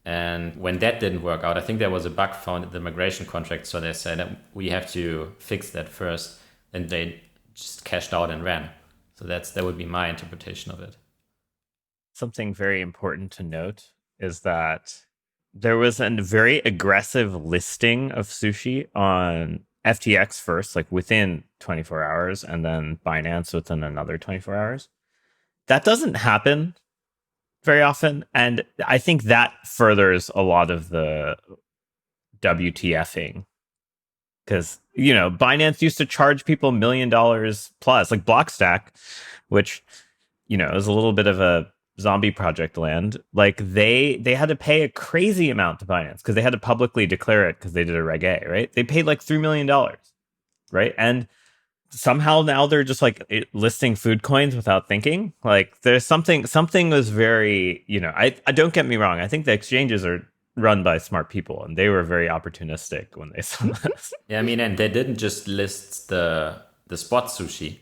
And when that didn't work out, I think there was a bug found in the migration contract. So they said we have to fix that first. And they just cashed out and ran. So that would be my interpretation of it. Something very important to note is that there was a very aggressive listing of sushi on FTX first, like within 24 hours, and then Binance within another 24 hours. That doesn't happen very often. And I think that furthers a lot of the WTFing. Because, Binance used to charge people $1 million plus, like Blockstack, which, is a little bit of a zombie project land. Like they had to pay a crazy amount to Binance because they had to publicly declare it because they did a Reg A, right? They paid like $3 million, right? And somehow now they're just like listing food coins without thinking. Like there's something was very, I don't get me wrong. I think the exchanges are run by smart people, and they were very opportunistic when they saw this. Yeah, I mean, and they didn't just list the spot sushi.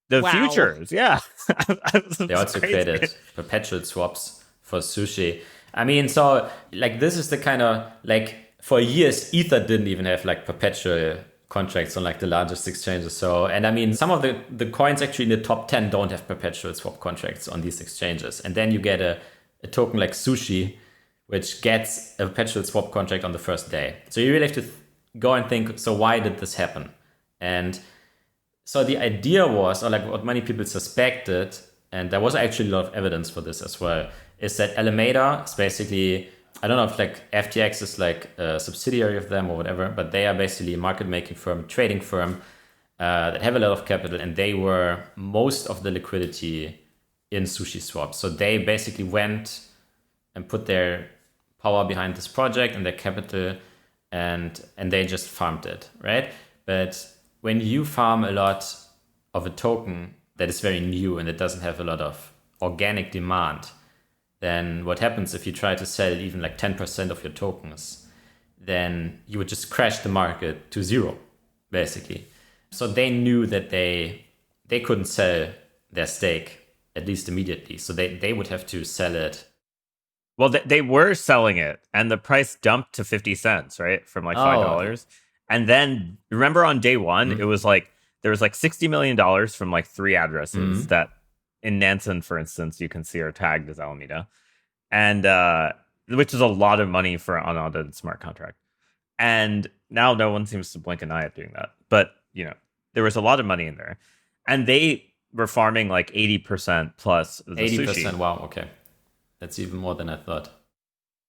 The futures, yeah. They also created perpetual swaps for sushi. I mean, so like this is the kind of like for years, Ether didn't even have like perpetual contracts on like the largest exchanges. So, and I mean, some of the coins actually in the top 10 don't have perpetual swap contracts on these exchanges. And then you get a token like Sushi, which gets a perpetual swap contract on the first day. So you really have to go and think, so why did this happen? And so the idea was, or like what many people suspected, and there was actually a lot of evidence for this as well, is that Alameda is basically, I don't know if like FTX is like a subsidiary of them or whatever, but they are basically a market making firm, trading firm that have a lot of capital, and they were most of the liquidity in Sushi Swap. So they basically went and put their power behind this project and their capital, and they just farmed it, right? But when you farm a lot of a token that is very new and it doesn't have a lot of organic demand, then what happens if you try to sell even like 10% of your tokens? Then you would just crash the market to zero, basically. So they knew that they couldn't sell their stake, at least immediately. So they would have to sell it. Well, they were selling it, and the price dumped to 50 cents, right? From like $5. And then, remember on day one, it was like, there was like $60 million from like 3 addresses that in Nansen, for instance, you can see are tagged as Alameda. And, which is a lot of money for an unaudited smart contract. And now no one seems to blink an eye at doing that. But, you know, there was a lot of money in there. And they were farming like 80% plus of the 80%, Sushi. Wow, okay. That's even more than I thought.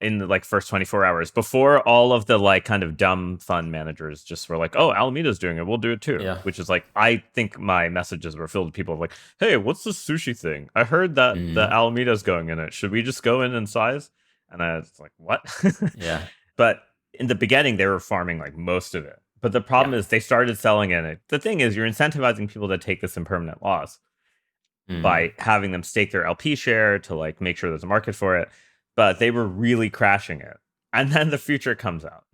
In the like first 24 hours, before all of the like kind of dumb fund managers just were like, oh, Alameda's doing it, we'll do it too. Yeah. Which is like, I think my messages were filled with people like, hey, what's the Sushi thing? I heard that the Alameda's going in it. Should we just go in and size? And I was like, what? Yeah. But in the beginning, they were farming like most of it. But the problem is they started selling it. The thing is, you're incentivizing people to take this impermanent loss by having them stake their LP share to like make sure there's a market for it. But they were really crashing it. And then the future comes out.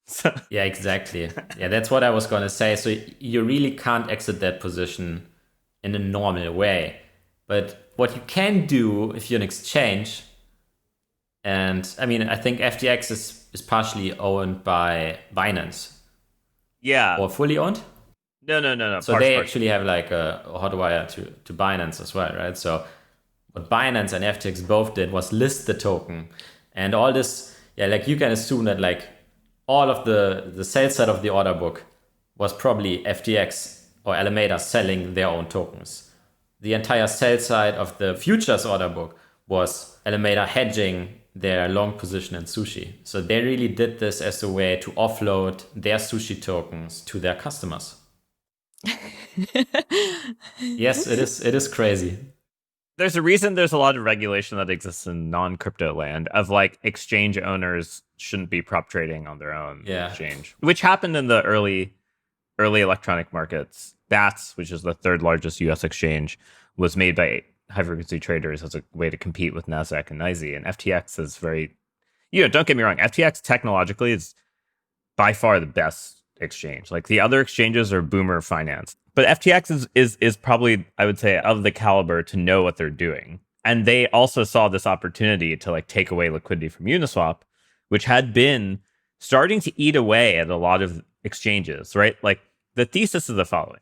So. Yeah, exactly. Yeah, that's what I was going to say. So you really can't exit that position in a normal way. But what you can do if you're an exchange, and I mean, I think FTX is partially owned by Binance. Yeah. Or fully owned? No. So they actually have like a hotwire to Binance as well, right? So what Binance and FTX both did was list the token, and all this, yeah, like you can assume that like all of the sales side of the order book was probably FTX or Alameda selling their own tokens. The entire sell side of the futures order book was Alameda hedging their long position in Sushi. So they really did this as a way to offload their Sushi tokens to their customers. Yes, it is crazy. There's a reason there's a lot of regulation that exists in non-crypto land of like exchange owners shouldn't be prop trading on their own exchange, which happened in the early electronic markets. BATS, which is the third largest US exchange, was made by high-frequency traders as a way to compete with NASDAQ and NYSE. And FTX is very, don't get me wrong, FTX technologically is by far the best exchange. Like the other exchanges are boomer finance. But FTX is probably, I would say, of the caliber to know what they're doing. And they also saw this opportunity to like take away liquidity from Uniswap, which had been starting to eat away at a lot of exchanges, right? Like the thesis is the following.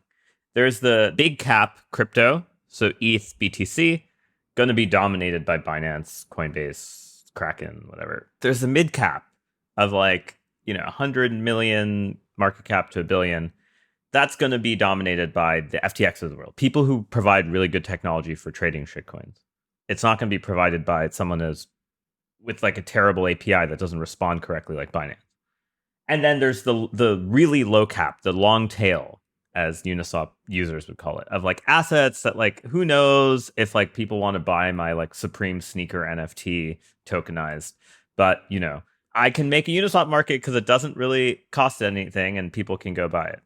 There's the big cap crypto, so ETH, BTC, going to be dominated by Binance, Coinbase, Kraken, whatever. There's the mid cap of like, 100 million market cap to $1 billion. That's going to be dominated by the FTX of the world. People who provide really good technology for trading shitcoins. It's not going to be provided by someone with like a terrible API that doesn't respond correctly like Binance. And then there's the really low cap, the long tail, as Uniswap users would call it, of like assets that like, who knows if like people want to buy my like Supreme sneaker NFT tokenized, but I can make a Uniswap market because it doesn't really cost anything and people can go buy it.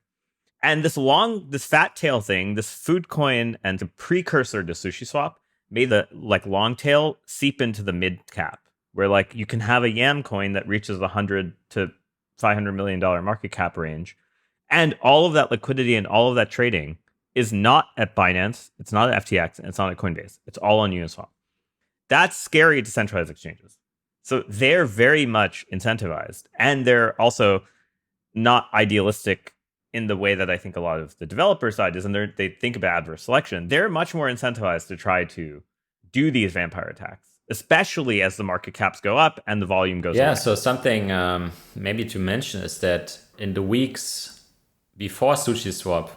And this fat tail thing, this food coin and the precursor to SushiSwap made the like long tail seep into the mid cap, where like you can have a Yam coin that reaches the $100 to $500 million market cap range. And all of that liquidity and all of that trading is not at Binance, it's not at FTX, and it's not at Coinbase. It's all on Uniswap. That's scary decentralized exchanges. So they're very much incentivized. And they're also not idealistic in the way that I think a lot of the developer side is, and they think about adverse selection. They're much more incentivized to try to do these vampire attacks, especially as the market caps go up and the volume goes up. Yeah, so something maybe to mention is that in the weeks before SushiSwap,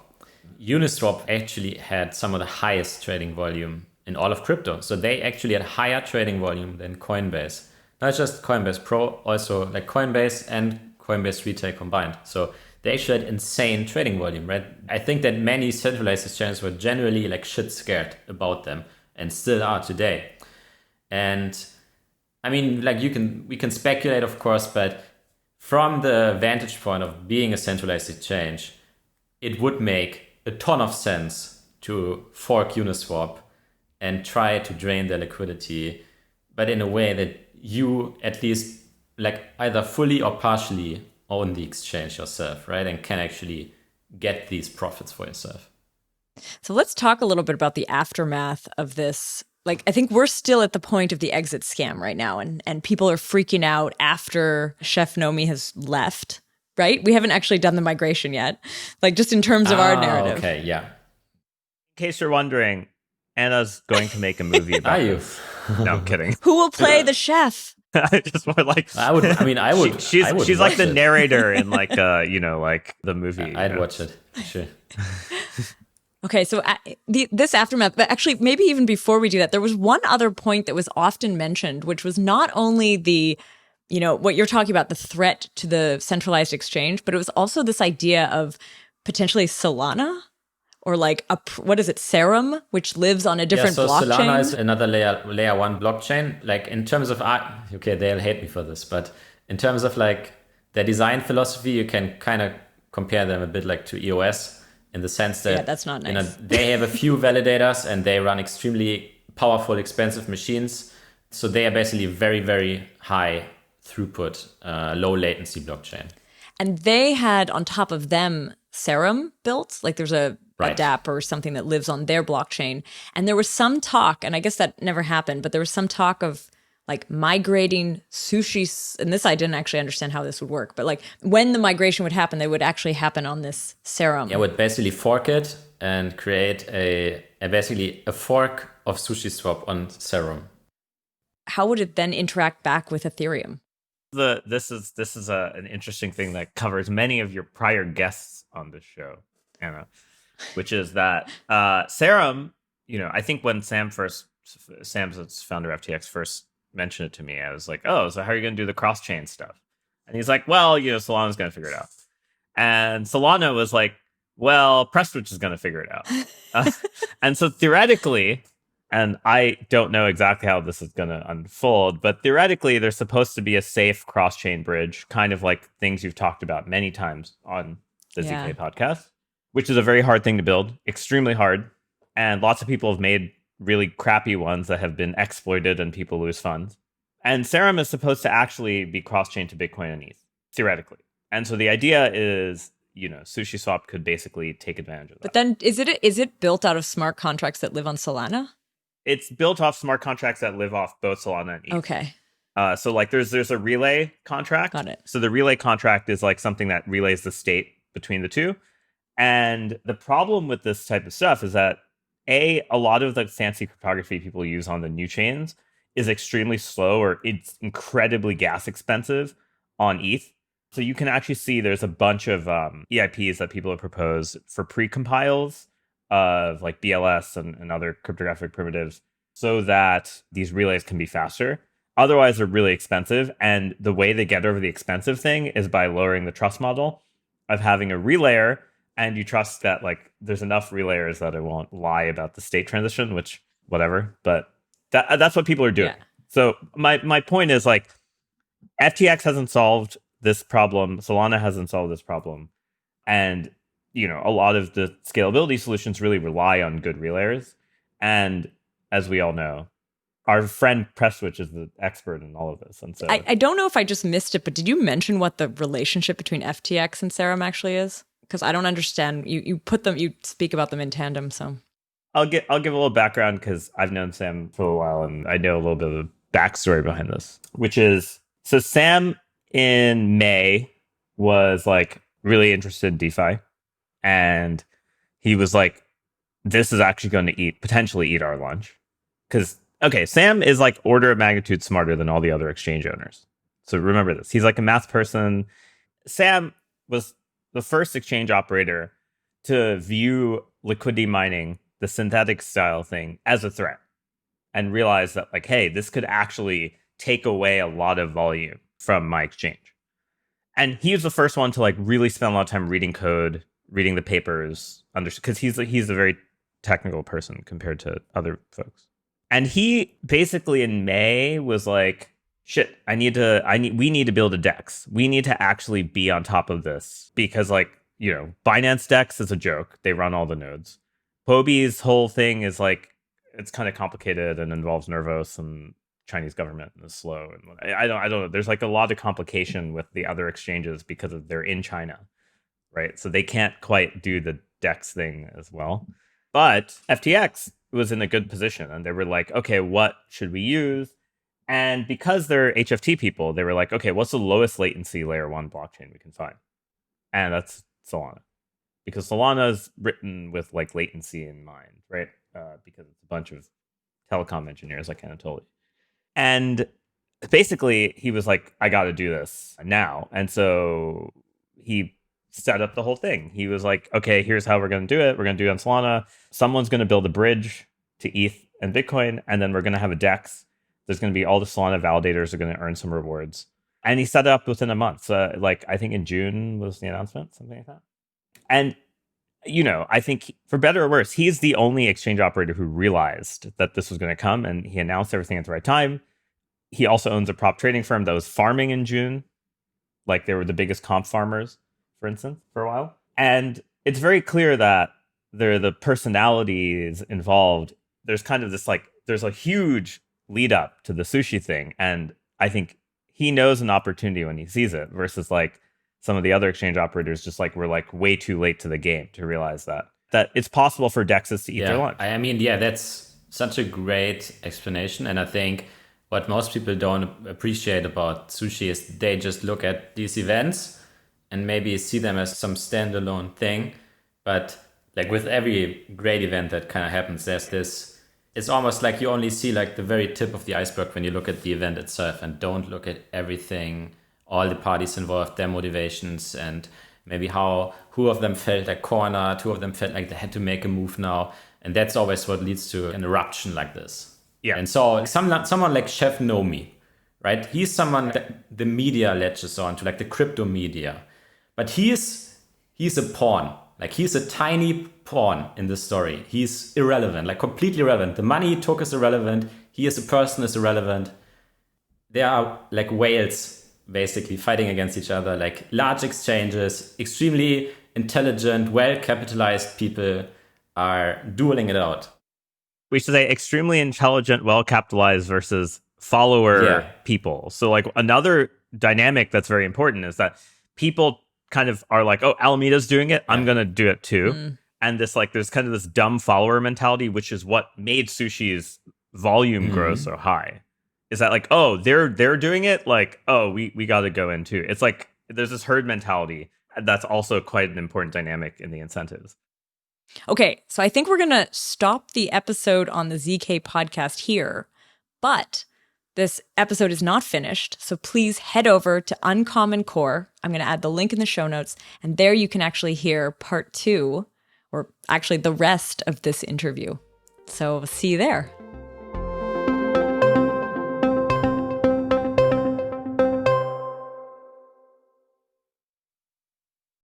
Uniswap actually had some of the highest trading volume in all of crypto. So they actually had higher trading volume than Coinbase. Not just Coinbase Pro, also like Coinbase and Coinbase Retail combined. So they actually had insane trading volume, right? I think that many centralized exchanges were generally like shit scared about them and still are today. And I mean, like we can speculate, of course, but from the vantage point of being a centralized exchange, it would make a ton of sense to fork Uniswap and try to drain their liquidity, but in a way that you at least like either fully or partially own the exchange yourself, right? And can actually get these profits for yourself. So let's talk a little bit about the aftermath of this. Like, I think we're still at the point of the exit scam right now, and people are freaking out after Chef Nomi has left, right? We haven't actually done the migration yet, like just in terms of our narrative. Okay, yeah. In case you're wondering, Anna's going to make a movie about this. No, I'm kidding. Who will play the chef? Just more like I would. She's like the narrator in like like the movie. I'd watch it. Sure. Okay, so this aftermath, but actually maybe even before we do that, there was one other point that was often mentioned, which was not only the, what you're talking about, the threat to the centralized exchange, but it was also this idea of potentially Solana or like Serum, which lives on a different blockchain. Solana is another layer one blockchain. Like in terms of okay, they'll hate me for this, but in terms of like their design philosophy, you can kind of compare them a bit like to EOS. In the sense that that's not nice. They have a few validators and they run extremely powerful, expensive machines. So they are basically very, very high throughput, low latency blockchain. And they had on top of them Serum built. Like there's a dApp or something that lives on their blockchain. And there was some talk, and I guess that never happened, but there was some talk of like migrating Sushi, and this I didn't actually understand how this would work, but like when the migration would happen, they would actually happen on this Serum. Yeah, would basically fork it and create basically a fork of SushiSwap on Serum. How would it then interact back with Ethereum? This is an interesting thing that covers many of your prior guests on this show, Anna, which is that Serum, I think when Sam's founder of FTX first mentioned it to me, I was like, oh, so how are you going to do the cross-chain stuff? And he's like, well, Solana's going to figure it out. And Solana was like, well, Prestwich is going to figure it out. And so theoretically, and I don't know exactly how this is going to unfold, but theoretically, there's supposed to be a safe cross-chain bridge, kind of like things you've talked about many times on the ZK podcast, which is a very hard thing to build, extremely hard. And lots of people have made really crappy ones that have been exploited and people lose funds. And Serum is supposed to actually be cross-chained to Bitcoin and ETH, theoretically. And so the idea is, SushiSwap could basically take advantage of that. But then is it built out of smart contracts that live on Solana? It's built off smart contracts that live off both Solana and ETH. Okay. So like there's a relay contract. Got it. So the relay contract is like something that relays the state between the two. And the problem with this type of stuff is that a lot of the fancy cryptography people use on the new chains is extremely slow, or it's incredibly gas expensive on ETH. So you can actually see there's a bunch of EIPs that people have proposed for pre-compiles of like BLS and other cryptographic primitives so that these relays can be faster. Otherwise, they're really expensive. And the way they get over the expensive thing is by lowering the trust model of having a relayer. And you trust that like there's enough relayers that it won't lie about the state transition, which whatever. But that's what people are doing. Yeah. So my point is like FTX hasn't solved this problem. Solana hasn't solved this problem. And, a lot of the scalability solutions really rely on good relayers. And as we all know, our friend Prestwich is the expert in all of this. And so I don't know if I just missed it, but did you mention what the relationship between FTX and Serum actually is? Because I don't understand. You speak about them in tandem. So I'll give a little background because I've known Sam for a while and I know a little bit of the backstory behind this, which is so Sam in May was like really interested in DeFi, and he was like, "This is actually going to potentially eat our lunch," because Sam is like order of magnitude smarter than all the other exchange owners. So remember this. He's like a math person. Sam was the first exchange operator to view liquidity mining, the synthetic style thing, as a threat and realize that, like, hey, this could actually take away a lot of volume from my exchange. And he was the first one to like really spend a lot of time reading code, reading the papers, because he's a very technical person compared to other folks. And he basically in May was like, shit, we need to build a DEX. We need to actually be on top of this because, like, you know, Binance DEX is a joke. They run all the nodes. Huobi's whole thing is like, it's kind of complicated and involves Nervos and Chinese government and is slow. And I don't know. There's like a lot of complication with the other exchanges because they're in China, right? So they can't quite do the DEX thing as well. But FTX was in a good position and they were like, okay, what should we use? And because they're HFT people, they were like, okay, what's the lowest latency layer 1 blockchain we can find? And that's Solana. Because Solana is written with like latency in mind, right? Because it's a bunch of telecom engineers like Anatoly. And basically, he was like, I got to do this now. And so he set up the whole thing. He was like, okay, here's how we're going to do it. We're going to do it on Solana. Someone's going to build a bridge to ETH and Bitcoin. And then we're going to have a DEX. There's going to be all the Solana validators are going to earn some rewards. And he set it up within a month. So, like, I think in June was the announcement, something like that. And, you know, I think for better or worse, he's the only exchange operator who realized that this was going to come, and he announced everything at the right time. He also owns a prop trading firm that was farming in June. Like, they were the biggest comp farmers, for instance, for a while. And it's very clear that the personalities involved. There's kind of this, like, there's a huge lead up to the Sushi thing. And I think he knows an opportunity when he sees it versus like some of the other exchange operators just like were like way too late to the game to realize that it's possible for DEXs to eat their lunch. I mean, yeah, that's such a great explanation. And I think what most people don't appreciate about Sushi is they just look at these events and maybe see them as some standalone thing. But like with every great event that kind of happens, there's this, it's almost like you only see like the very tip of the iceberg when you look at the event itself and don't look at everything, all the parties involved, their motivations, and maybe who of them felt like cornered, who of them felt like they had to make a move now. And that's always what leads to an eruption like this. Yeah. And so someone like Chef Nomi, right? He's someone that the media latches on to, like the crypto media. But he's a pawn. Like, he's a tiny pawn in this story. He's irrelevant, like completely irrelevant. The money he took is irrelevant. He as a person is irrelevant. There are like whales basically fighting against each other, like large exchanges, extremely intelligent, well-capitalized people are dueling it out. We should say extremely intelligent, well-capitalized versus follower people. So like another dynamic that's very important is that people kind of are like, oh, Alameda's doing it, I'm going to do it too. And this like, there's kind of this dumb follower mentality, which is what made Sushi's volume grow so high. Is that like, oh, they're doing it, like, oh, we got to go in too. It's like there's this herd mentality that's also quite an important dynamic in the incentives. Okay, so I think we're going to stop the episode on the ZK podcast here, but this episode is not finished, so please head over to Uncommon Core. I'm going to add the link in the show notes, and there you can actually hear part 2, or actually the rest of this interview. So see you there.